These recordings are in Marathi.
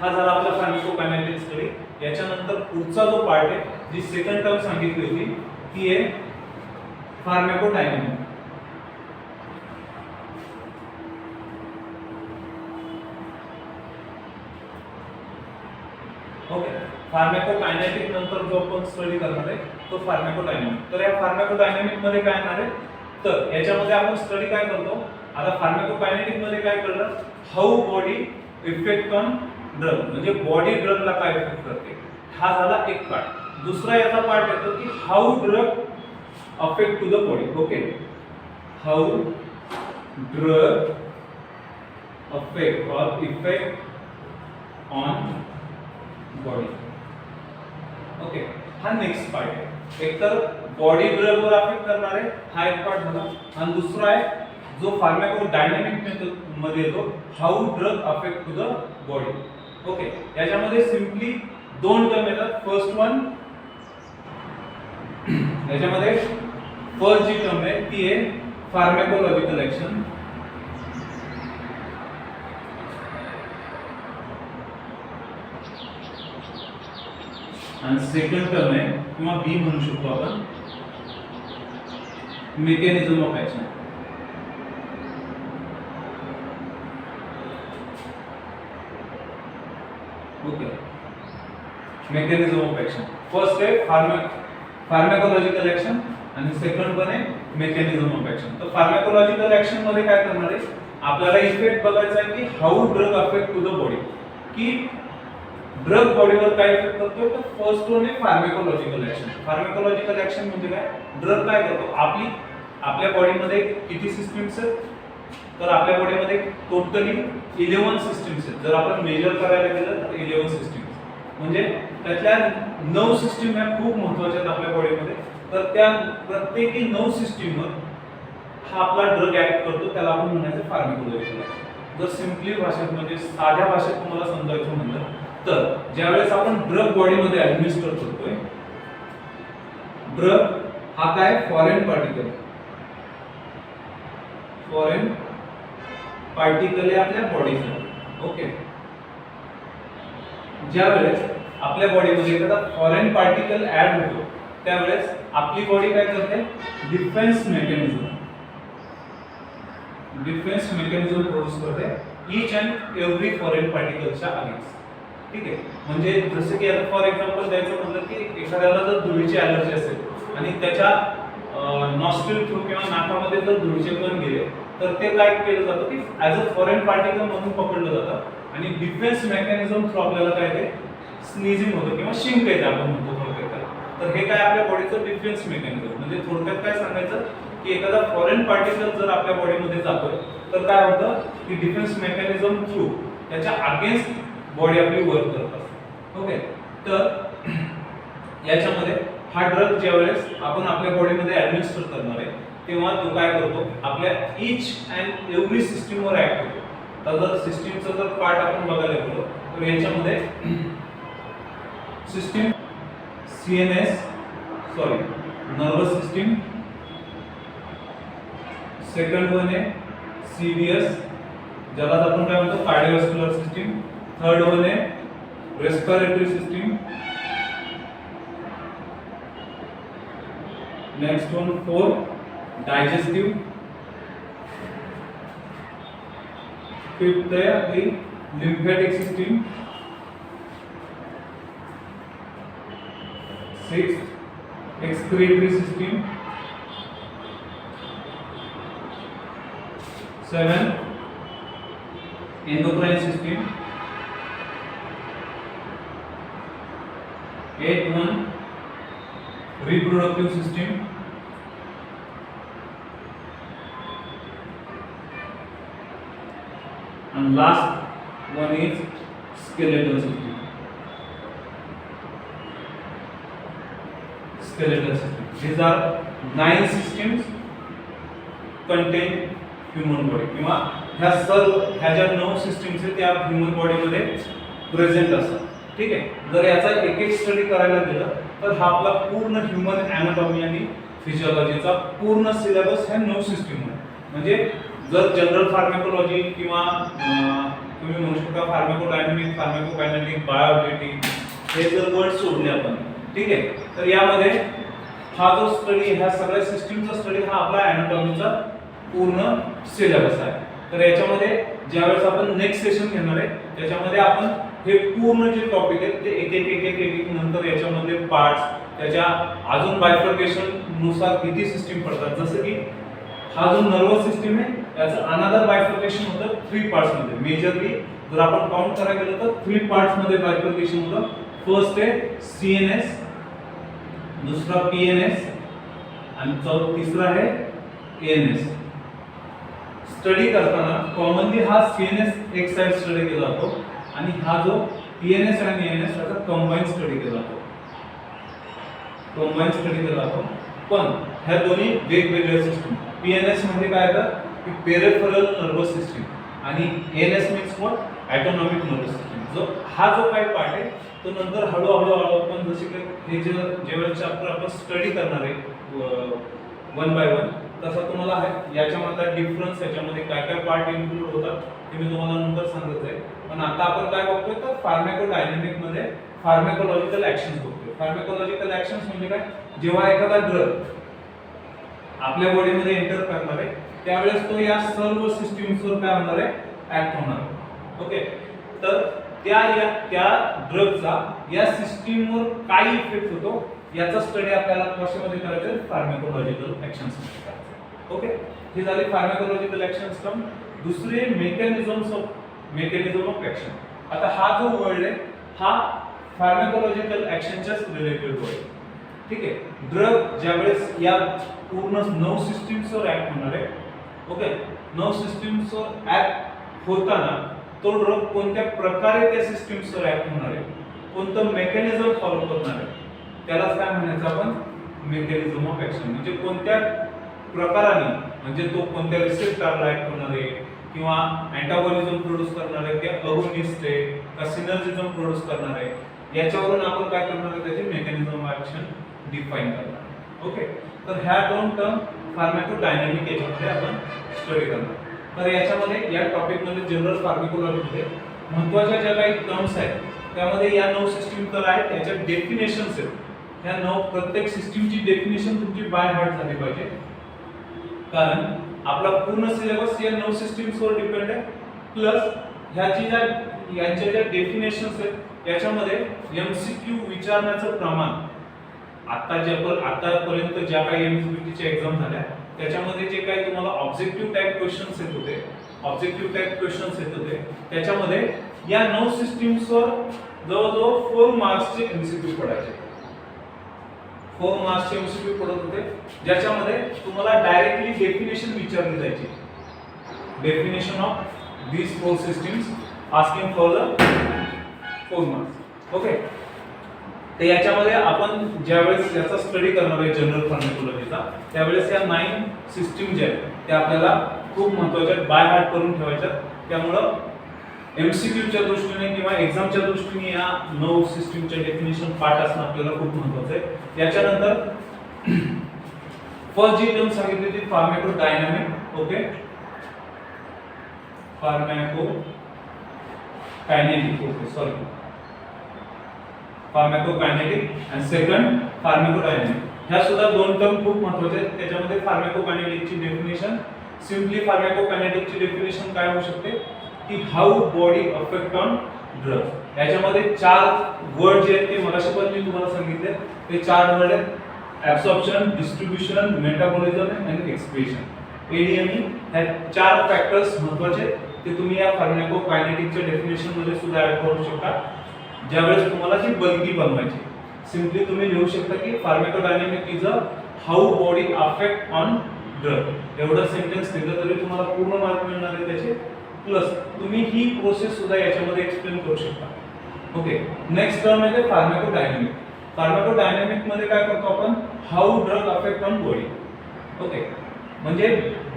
हा झाला आपला फार्माकोकायनेटिक्स स्टडी। याच्यानंतर पुढचा जो पार्ट आहे, जी सेकंड टर्म सांगितली होती ती आहे फार्माकोडायनॅमिक। ओके, फार्माकोकायनेटिक नंतर जो आपण स्टडी करणार आहे तो फार्माकोडायनॅमिक। तर या फार्माकोडायनॅमिक मध्ये काय येणार आहे, तर याच्यामध्ये आपण स्टडी काय करतो, आता फार्माकोकायनेटिक मध्ये काय कळलं, how body effect on drug, म्हणजे बॉडी ड्रगला काय इफेक्ट करते, हा झाला एक पार्ट। दुसरा याचा पार्ट येतो की how drug affect to the body. Okay, how drug affect or effect on body. Okay, हा नेक्स्ट पार्ट आहे। एक तर बॉडी ड्रग वर अफेक्ट करणार आहे, हा एक पार्ट झाला, आणि दुसरा आहे जो फार्माकोडायनॅमिक मेथड मध्ये येतो, how drug affect to the body. Okay, याच्यामध्ये सिंपली दोन टर्म येतात। फर्स्ट वन, याच्यामध्ये फर्स्ट जी टर्म आहे ती आहे फार्माकोलॉजिकल ऍक्शन, आणि सेकंड टर्म आहे किंवा बी म्हणू शकतो आपण mechanism of action. Okay, mechanism of action first आहे फार्माकोलॉजिकल ऍक्शन आणि सेकंड वन आहे मेकॅनिझम ऑफ ऍक्शन। तर फार्माकोलॉजिकल ऍक्शन मध्ये काय करणार आहे, आपल्याला इफेक्ट बघायचा आहे की how drug affect to the body, की ड्रग बॉडीवर काय इफेक्ट करतो। तर फर्स्ट वन आहे फार्माकोलॉजिकल ऍक्शन। फार्माकोलॉजिकल ऍक्शन म्हणजे काय, ड्रग काय करतो, आपल्या बॉडीमध्ये किती सिस्टीम्स आहेत, तर आपल्या बॉडीमध्ये टोटली 11 सिस्टीम्स आहेत। जर आपण मेजर करायला गेलं तर 11 सिस्टीम्स, म्हणजे त्यातल्या 9 सिस्टीम ह्या खूप महत्त्वाच्या आहेत आपल्या बॉडीमध्ये। तर त्या प्रत्येकी 9 सिस्टीमवर हा आपला ड्रग ऍक्ट करतो, त्याला आपण म्हणायचं फार्माकोलॉजिकल ऍक्शन। जर सिंपली भाषेत म्हणजे साध्या भाषेत तुम्हाला समजायचं म्हणलं तर ज्यावेळेस आपण ड्रग बॉडीमध्ये ऍडमिनिस्टर करतोय, ड्रग हा काय फॉरेन पार्टिकल आहे आपल्या बॉडीचा। ओके, ज्यावेळेस आपल्या बॉडीमध्ये एखादा फॉरेन पार्टिकल ऍड होतो त्यावेळेस आपली बॉडी काय करते, डिफेन्स मेकॅनिझम प्रोड्यूस करते ईच अँड एव्हरी फॉरेन पार्टिकलच्या अगेन्स्ट। ठीक आहे, म्हणजे जसं की आता फॉर एक्झाम्पल द्यायचं म्हणलं की एखाद्याला जर धुळीची ॲलर्जी असेल आणि त्याच्या नॉस्ट्रिल थ्रू किंवा नाकामध्ये जर धुळीचे कण गेले तर ते काय केलं जातं की ॲज अ फॉरेन पार्टिकल म्हणून पकडलं जातं आणि डिफेन्स मेकॅनिझम थ्रू आपल्याला काय ते स्नीजिंग होतं किंवा शिंक येते आपण म्हणतो थोडक्यात। तर हे काय आपल्या बॉडीचं डिफेन्स मेकॅनिझम, म्हणजे थोडक्यात काय सांगायचं की एखादा फॉरेन पार्टिकल जर आपल्या बॉडीमध्ये जातोय तर काय होतं की डिफेन्स मेकॅनिझम थ्रू त्याच्या अगेन्स्ट बॉडी आपली वर्क करत असते। ओके, तर याच्यामध्ये हा ड्रग ज्यावेळेस आपण आपल्या बॉडीमध्ये ऍडमिनिस्टर करणार आहे तेव्हा तो काय करतो, आपल्या ईच अँड एव्हरी सिस्टीमवर ऍक्ट होतो। तर जर सिस्टीमचा जर पार्ट आपण बघायला गेलो तर याच्यामध्ये system nervous system, second one आहे सीडीएस ज्याला आपण काय म्हणतो कार्डिओव्हास्क्युलर सिस्टीम, थर्ड वन आहे respiratory system, next one 4 digestive, fifth है आपली lymphatic system, 6th excretory system, 7 endocrine system, 8th one reproductive system, and last one is skeletal system. These are 9 systems contain human body किंवा ह्या ज्या 9 सिस्टीम्स आहेत त्या ह्यूमन बॉडी मध्ये प्रेझेंट असतात। ठीक आहे, जर याचा एक एक स्टडी करायला गेलं तर हा आपला पूर्ण ह्यूमन ॲनाटॉमी आणि फिजिओलॉजीचा पूर्ण सिलेबस ह्या 9 सिस्टीम आहे। म्हणजे जर जनरल फार्माकोलॉजी किंवा तुम्ही म्हणू शकता फार्माकोडायनॅमिक, फार्माकोकायनेटिक, बायोएबिलिटी हे जर वर्ड सोडले आपण, ठीक आहे, तर यामध्ये हा जो स्टडी, ह्या सगळ्या सिस्टीमचा स्टडी हा आपला अॅनाटॉमीचा पूर्ण सिलेबस आहे. तर याच्यामध्ये ज्यावेळेस आपण नेक्स्ट सेशन घेणार आहे त्याच्यामध्ये आपण हे पूर्ण जे टॉपिक आहेत ते एक नंतर याच्यामध्ये पार्ट्स, त्याच्या अजून बायफर्केशन नुसार किती सिस्टीम पडतात, जसं की हा जो नर्वस सिस्टीम आहे त्याचं अनदर बायफर्केशन होतं 3 पार्ट्स मध्ये. मेजरली जर आपण काउंट करायला गेलो तर 3 पार्ट्स मध्ये बायफर्केशन होतं. फर्स्ट आहे सीएनएस, दूसरा पीएनएस आणि तिसरा आहे एएनएस. स्टडी करताना कॉमनली हा सीएनएस एक साइड स्टडी केला जातो आणि हा जो पीएनएस आणि एएनएस याचा कंबाईन स्टडी केला जातो. कंबाईन स्टडी केला जातो, पण ह्या दोन्ही वेगवेगळ्या सिस्टीम. पीएनएस म्हणजे काय येतं की पेरिफेरल नर्वस सिस्टीम आणि ANS means what autonomic nervous system. हा जो काही पार्ट आहे तो नंतर हळूहळू आपण जसे की हे जेव्हा चॅप्टर आपण स्टडी करणार आहे वन बाय वन, तसा तुम्हाला याच्यामधला डिफरन्स, याच्यामध्ये काय काय पार्ट इन्क्लूड होतात ते मी तुम्हाला नंतर सांगत आहे. पण आता आपण काय बघतोय तर फार्माकोडायनॅमिक मध्ये फार्माकोलॉजिकल ऍक्शन्स बघतोय. फार्माकोलॉजिकल ऍक्शन्स म्हणजे काय, जेव्हा एखादा ड्रग आपल्या बॉडीमध्ये एंटर करणार आहे त्यावेळेस तो या सर्व सिस्टीम्सवर काय होणार आहे, ऍक्ट होणार आहे. ओके, तर त्या ड्रगचा या सिस्टीमवर काय इफेक्ट होतो याचा स्टडी आपल्याला कशामध्ये करायचा आहे, फार्माकोलॉजिकल ऍक्शन्स मध्ये करायचा. ओके, हे झाले फार्माकोलॉजिकल ऍक्शन्स टर्म. दुसरे मेकॅनिझम ऑफ ऍक्शन. आता हा जो वर्ड आहे हा फार्माकोलॉजिकल ऍक्शनच्याच रिलेटेड वर्ड आहे. ठीक आहे, ड्रग ज्यावेळेस या पूर्ण 9 सिस्टीम्सवर ऍक्ट होणार आहे. ओके, 9 सिस्टीम्सवर ऍक्ट होताना तो ड्रग कोणत्या प्रकारे त्या सिस्टीम्सवर ऍक्ट होणार आहे, कोणतं मेकॅनिझम फॉलो करणार आहे, त्यालाच काय म्हणायचं आपण, मेकॅनिझम ऑफ ऍक्शन. म्हणजे कोणत्या प्रकाराने, म्हणजे तो कोणत्या रिसेप्टरला ऍक्ट होणार आहे किंवा अँटागोनिझम प्रोड्यूस करणार आहे, की अगोनिस्ट आहे का सिनर्जिझम प्रोड्यूस करणार आहे, याच्यावरून आपण काय करणार आहे, त्याचे मेकॅनिझम ऑफ ऍक्शन डिफाइन करणार. ओके, तर ह्या दोन टर्म फार्माकोडायनॅमिक याच्यामध्ये आपण स्टडी करणार. तर याच्यामध्ये या टॉपिक मध्ये जनरल फार्माकोलॉजीमध्ये महत्त्वाच्या ज्या काही टर्म्स आहेत त्यामध्ये या 9 सिस्टीम तर आहेत, त्याच्या डेफिनेशन्स आहेत. ह्या 9 प्रत्येक सिस्टीमची डेफिनेशन तुमची बाय हार्ट झाली पाहिजे, कारण आपला पूर्ण सिलेबस या 9 सिस्टीम्सवर डिपेंड आहे. प्लस यांच्या ज्या डेफिनेशन्स आहेत याच्यामध्ये एमसीक्यू विचारण्याचं प्रमाण आतापर्यंत ज्या काही एमसीक्यूच्या एक्झाम झाल्या त्याच्यामध्ये जे काही तुम्हाला ऑब्जेक्टिव्ह टाइप क्वेश्चन्स येत होते त्याच्यामध्ये या 9 सिस्टीम्सवर जवळजवळ 4 मार्क्सचे एमसीक्यू पडायचे. 4 मार्क्सचे एमसीक्यू पडत होते, ज्याच्यामध्ये तुम्हाला डायरेक्टली डेफिनेशन विचारली जायची. Definition of these 4 systems asking for the 4 marks. Okay, तर याच्यामध्ये आपण ज्यावेळेस याचा स्टडी करणार आहे जनरल फार्माकोलॉजीचा, त्यावेळेस या 9 सिस्टीम ज्या आहेत त्या आपल्याला खूप महत्त्वाच्या बाय हार्ट करून ठेवायच्या. त्यामुळं एमसीक्यूच्या दृष्टीने किंवा एक्झामच्या दृष्टीने या 9 सिस्टीमच्या डेफिनेशन पार्ट असणं आपल्याला खूप महत्त्वाचं आहे. याच्यानंतर फर्स्ट जी टर्म सांगितली ती फार्माकोडायनॅमिक. ओके, फार्माकोकायनेटिक आणि सेकंड फार्माकोडायनॅमिक. ह्या सुद्धा 2 टर्म खूप महत्त्वाचे आहेत. त्याच्यामध्ये फार्माकोकायनेटिकची डेफिनेशन, सिम्पली फार्माकोकायनेटिकची डेफिनेशन काय होऊ शकते की how body affect on drug. याच्यामध्ये 4 वर्ड जे आहेत ते मगाशी पण मी तुम्हाला सांगितले, ते 4 वर्ड आहेत: ऍब्सॉर्प्शन, डिस्ट्रीब्युशन, मेटाबॉलिझम आणि एक्सप्रेशन. एडीएमई ह्या 4 फॅक्टर्स महत्त्वाचे ते तुम्ही या फार्माकोकायनेटिकच्या डेफिनेशन मध्ये सुद्धा ऍड करू शकता. ज्यावेळेस तुम्हाला जी बल्की बनवायची, सिम्पली तुम्ही लिहू शकता की pharmacodynamic is a how body affect on drug. एवढं सेंटेन्स दिलं तरी तुम्हाला पूर्ण मार्क मिळणार आहे त्याचे. प्लस तुम्ही ही प्रोसेस सुद्धा याच्यामध्ये एक्सप्लेन करू शकता. ओके, नेक्स्ट टर्म आहे फार्माकोडायनॅमिक. फार्माकोडायनॅमिक मध्ये काय करतो आपण, how drug affect on body. Okay, म्हणजे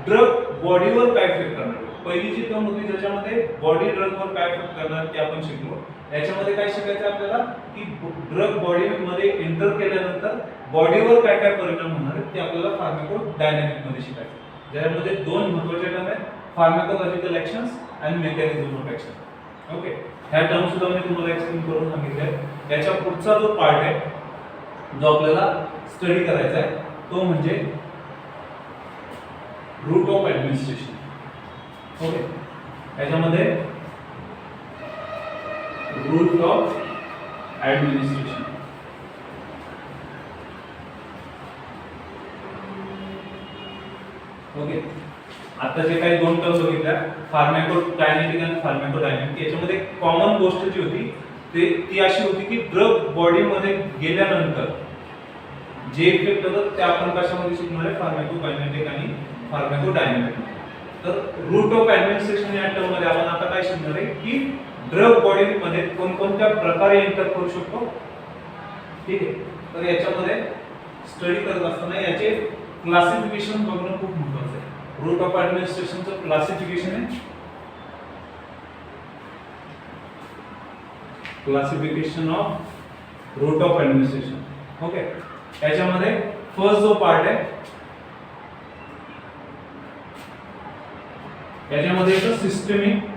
ड्रग बॉडीवर काय इफेक्ट करणार. पहिली जी टर्म होती त्याच्यामध्ये बॉडी ड्रगवर काय इफेक्ट करणार ते आपण शिकलो. याच्यामध्ये काय शिकायचं आपल्याला की ड्रग बॉडीमध्ये एंटर केल्यानंतर बॉडीवर काय काय परिणाम होणार आहेत ते आपल्याला फार्माकोडायनॅमिक मध्ये शिकायचं. ज्यामध्ये 2 महत्त्वाचे टर्म आहेत, फार्माकोलॉजिकल ऍक्शन्स आणि मेकॅनिझम ऑफ ऍक्शन. ओके, ह्या टर्म सुद्धा मी तुम्हाला एक्सप्लेन करून सांगितलंय. त्याच्या पुढचा जो पार्ट आहे जो आपल्याला स्टडी करायचा आहे तो म्हणजे रूट ऑफ ऍडमिनिस्ट्रेशन. ओके, याच्यामध्ये रूट ऑफ ऍडमिनिस्ट्रेशन. ओके, आता जे काही दोन टर्म बघितल्या फार्माकोकायनेटिक आणि फार्माकोडायनॅमिक, याच्यामध्ये कॉमन गोष्ट जी होती ती अशी होती की ड्रग बॉडीमध्ये गेल्यानंतर जे इफेक्ट होतात ते आपण कशामध्ये शिकणार आहे, फार्माकोकायनेटिक आणि फार्माकोडायनॅमिक. तर रूट ऑफ ऍडमिनिस्ट्रेशन या टर्म मध्ये आपण आता काय शिकणार आहे की ड्रग बॉडीमध्ये कोणकोणत्या प्रकारे एंटर करू शकतो. ठीक आहे, तर याच्यामध्ये स्टडी करत असताना याचे क्लासिफिकेशन बघणं खूप महत्त्वाचं आहे. रूट ऑफ ऍडमिनिस्ट्रेशनचं क्लासिफिकेशन आहे classification of route of administration. Okay, याच्यामध्ये फर्स्ट जो पार्ट आहे याच्यामध्ये येतो सिस्टेमिक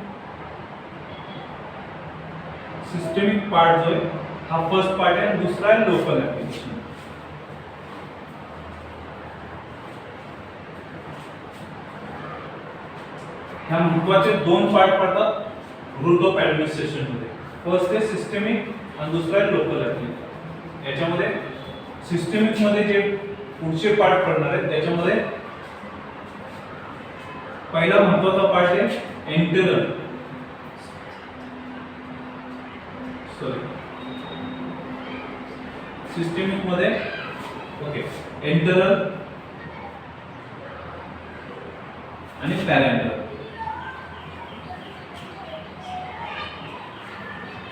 पार्ट जो आहे हा फर्स्ट पार्ट आहे. दुसरा आहे लोकल ऍप्लिकेशन. ह्या महत्वाचे दोन पार्ट पडतात रूट ऑफ ऍडमिनिस्ट्रेशन मध्ये. फर्स्ट आहे सिस्टेमिक आणि दुसरा आहे लोकल ऍप्लिकेशन. याच्यामध्ये सिस्टेमिक मध्ये जे पुढचे पार्ट पडणार आहेत त्याच्यामध्ये पहिला महत्वाचा पार्ट आहे एंटरल. सिस्टेमिक मध्ये ओके एंटरल आणि पॅरेंटल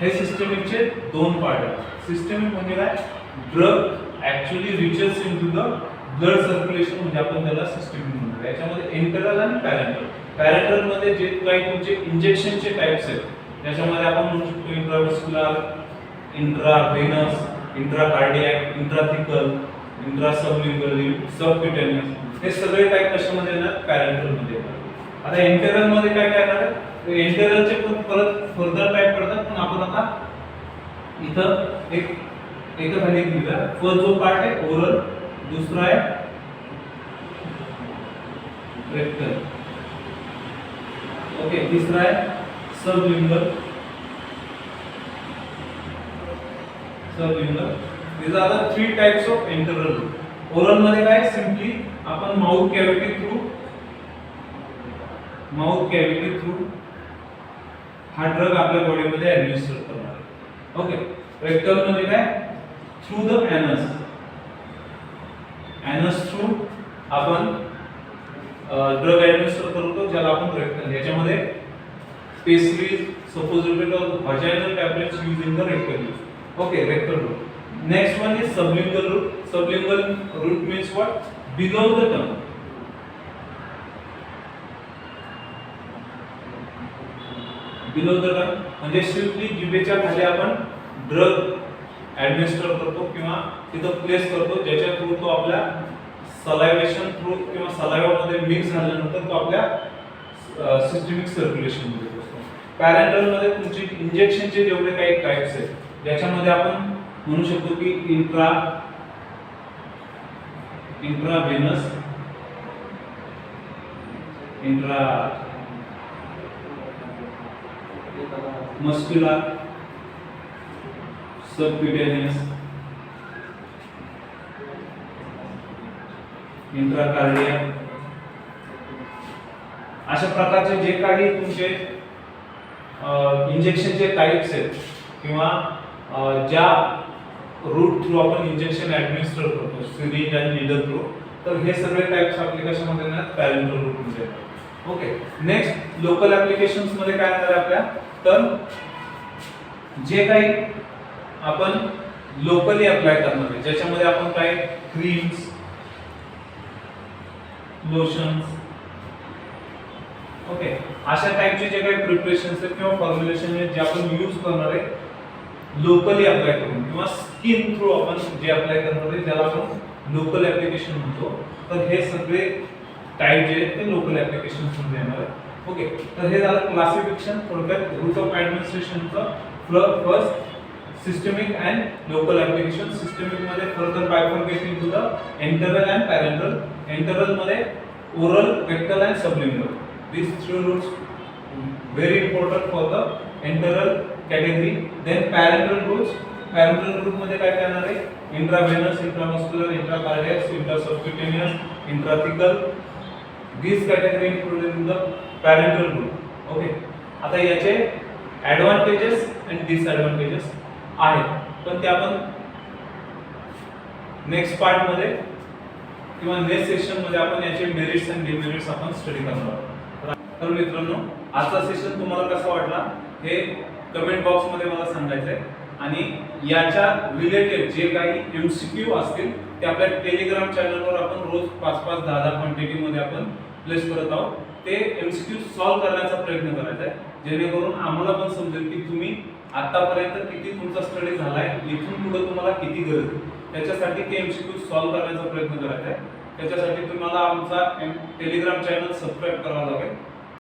हे सिस्टेमिकचे दोन पार्ट आहेत. सिस्टेमिक म्हणजे काय, drug actually reaches into the blood circulation म्हणजे आपण त्याला सिस्टेमिक म्हणतो. याच्यामध्ये एंटरल आणि पॅरेंटल. पॅरेंटल मध्ये जे काही तुमचे इंजेक्शनचे टाइप्स आहेत त्याच्यामध्ये आपण म्हणू शकतो इंट्राव्हेस्क्युलर, इंट्राव्हेनस, इंट्राकार्डियाक, इंट्राथिकल, इंट्रासबलिंगुअल, सबक्युटेनियस हे सगळे टाइप कशामध्ये येणार, पॅरेंटल मध्ये येणार. आता एंटरल मध्ये काय काय येणार आहे, एंटरलचे पण परत फर्दर टाइप पडतात पण आपण आता इथं एक खाली लिहिलं. फर्स्ट जो पार्ट आहे ओरल, दुसरा आहे रेक्टल, ओके, तिसरा आहे sublingual. These are the three types of enteral route. Oral मध्ये काय सिंपली आपण माउथ कॅव्हिटी थ्रू हा ड्रग आपल्या बॉडीमध्ये ऍडमिनिस्टर करणार आहे. ओके, रेक्टल मध्ये काय थ्रू द एनस थ्रू आपण ड्रग ऍडमिनिस्टर करतो ज्याला आपण रेक्टल. याच्यामध्ये specially suppository of vaginal tablets use in the rectal use. Okay, rectal route. Next one is sublingual route. Sublingual route means what? Below the tongue. Below the tongue म्हणजे सिंपली जिभेच्या खाली आपण ड्रग ऍडमिनिस्टर करतो किंवा तिथं प्लेस करतो ज्याच्या थ्रू तो आपल्या सलायवेशन थ्रू किंवा सलायवा मध्ये मिक्स झाल्यानंतर तो आपल्या सिस्टमिक सर्क्युलेशन मध्ये पोहोचतो. पॅरेंटल मध्ये तुमचे इंजेक्शनचे जेवढे काही टाइप्स आहेत ज्याच्यामध्ये आपण म्हणू शकतो की इंट्राव्हेनस, मस्क्युलर, सबक्युटेनियस, इंट्राकार्डियाक अशा प्रकारचे जे काही तुमचे इंजेक्शनचे टाइप्स आहेत किंवा ज्या रूट थ्रू आपण इंजेक्शन ऍडमिनिस्टर करतो सिरिंज आणि नीडल थ्रू, तर हे सगळे टाइप्स आपले कशामध्ये येणार, पॅरेंटल रूट मध्ये. ओके, नेक्स्ट लोकल ऍप्लिकेशन्स मध्ये काय येणार आपल्या, तर जे काही आपण लोकली अप्लाय करणार आहे ज्याच्यामध्ये आपण काय क्रीम्स, लोशन्स, ओके, अशा टाइपचे जे काही प्रिपरेशन्स आहेत किंवा फॉर्म्युलेशन आहेत जे आपण यूज करणार आहे लोकली अप्लाय करून किंवा स्किन थ्रू आपण जे अप्लाय करणार आहे ज्याला आपण लोकल ऍप्लिकेशन म्हणतो. तर हे सगळे टाइप जे आहेत ते लोकल ऍप्लिकेशन्स मध्ये येणार आहे. ओके, तर हे झालं क्लासिफिकेशन थोडक्यात रूट ऑफ ऍडमिनिस्ट्रेशनचं. First systemic and local application. Systemic मध्ये further bifurcation to the enteral and parental. Enteral मध्ये oral, rectal and sublingual. These three roots very important for the enteral category. Then parental roots. Parental root मध्ये काय करणार आहे? Intravenous, intramuscular, intracardiac, intrasubcutaneous, intrathecal. These category included in the parental root. Okay. आता याचे ऍडव्हान्टेजेस आणि डिसएडव्हान्टेजेस आहेत, पण ते आपण नेक्स्ट पार्ट मध्ये किंवा नेक्स्ट सेशन मध्ये आपण याचे मेरिट्स आणि डिमेरिट्स आपण स्टडी करणार आहोत. तर मित्रांनो, आजचा सेशन तुम्हाला कसा वाटला हे कमेंट बॉक्स मध्ये मला सांगायचं आहे. आणि याच्या रिलेटेड जे काही एमसीक्यू असतील ते आपल्या टेलिग्राम चॅनलवर आपण रोज 5-5, 10-10 क्वांटिटी मध्ये आपण प्लेस करत आहोत. ते एमसीक्यू सॉल्व्ह करण्याचा प्रयत्न करायचा आहे, जेणेकरून आम्हाला पण समजेल की तुम्ही आतापर्यंत किती तुमचा स्टडी झालाय, इथून पुढे तुम्हाला किती गरज आहे. त्याच्यासाठी ते एमसीक्यू सॉल्व्ह करण्याचा प्रयत्न करायचा आहे. त्याच्यासाठी तुम्हाला आमचा टेलिग्राम चॅनल सबस्क्राईब करावा लागेल.